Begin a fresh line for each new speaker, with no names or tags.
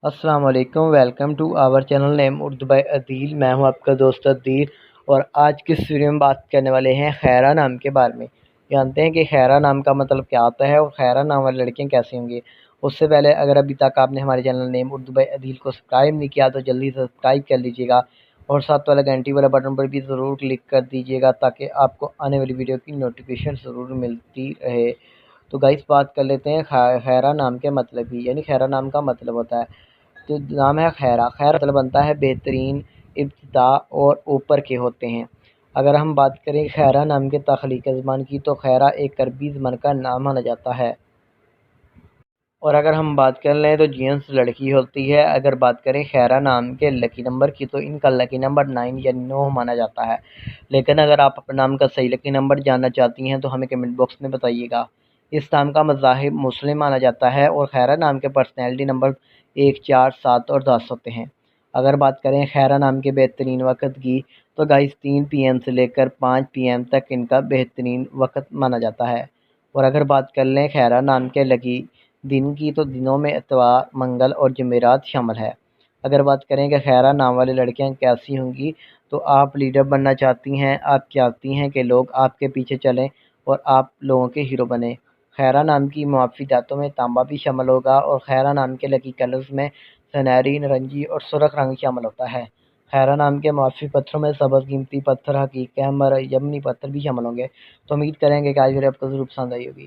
السلام علیکم، welcome to our channel name Urdu by Adeel. میں ہوں آپ کا دوست عدیل، اور آج کی اس ویڈیو میں بات کرنے والے ہیں خیرہ نام کے بارے میں۔ جانتے ہیں کہ خیرہ نام کا مطلب کیا ہوتا ہے اور خیرہ نام والی لڑکیاں کیسی ہوں گی۔ اس سے پہلے اگر ابھی تک آپ نے ہمارے چینل نیم اردو بائی عدیل کو سبسکرائب نہیں کیا تو جلدی سبسکرائب کر لیجیے گا، اور ساتھ والا گھنٹی والا بٹن پر بھی ضرور کلک کر دیجیے گا تاکہ آپ کو آنے والی ویڈیو کی نوٹیفیکیشن ضرور ملتی رہے۔ تو گائس بات کر لیتے ہیں خیرہ نام کے مطلب ہی، یعنی خیرہ نام کا مطلب ہوتا ہے، تو نام ہے خیرہ۔ خیر مطلب بنتا ہے بہترین، ابتدا اور اوپر کے ہوتے ہیں۔ اگر ہم بات کریں خیرہ نام کے تخلیق زبان کی تو خیرہ ایک عربی زبان کا نام مانا جاتا ہے، اور اگر ہم بات کر لیں تو جینس لڑکی ہوتی ہے۔ اگر بات کریں خیرہ نام کے لکی نمبر کی تو ان کا لکی نمبر 9 یا 9 مانا جاتا ہے، لیکن اگر آپ اپنے نام کا صحیح لکی نمبر جاننا چاہتی ہیں تو ہمیں کمنٹ باکس میں بتائیے گا۔ اس نام کا مذاہب مسلم مانا جاتا ہے، اور خیرہ نام کے پرسنالٹی نمبر 1، 4، 7 اور 10 ہوتے ہیں۔ اگر بات کریں خیرہ نام کے بہترین وقت کی تو گائز 3 PM سے لے کر 5 PM تک ان کا بہترین وقت مانا جاتا ہے، اور اگر بات کر لیں خیرہ نام کے لکی دن کی تو دنوں میں اتوار، منگل اور جمعرات شامل ہے۔ اگر بات کریں کہ خیرہ نام والی لڑکیاں کیسی ہوں گی تو آپ لیڈر بننا چاہتی ہیں، آپ چاہتی ہیں کہ لوگ آپ کے پیچھے چلیں اور آپ لوگوں کے ہیرو بنیں۔ خیرہ نام کی معافی دھاتوں میں تانبا بھی شامل ہوگا، اور خیرہ نام کے لکی کلرز میں سنہری، نارنجی اور سرخ رنگ شامل ہوتا ہے۔ خیرہ نام کے معافی پتھروں میں سبز قیمتی پتھر، حقیقی امر، یمنی پتھر بھی شامل ہوں گے۔ تو امید کریں گے کہ آج ویڈیو آپ کو ضرور پسند آئی ہوگی۔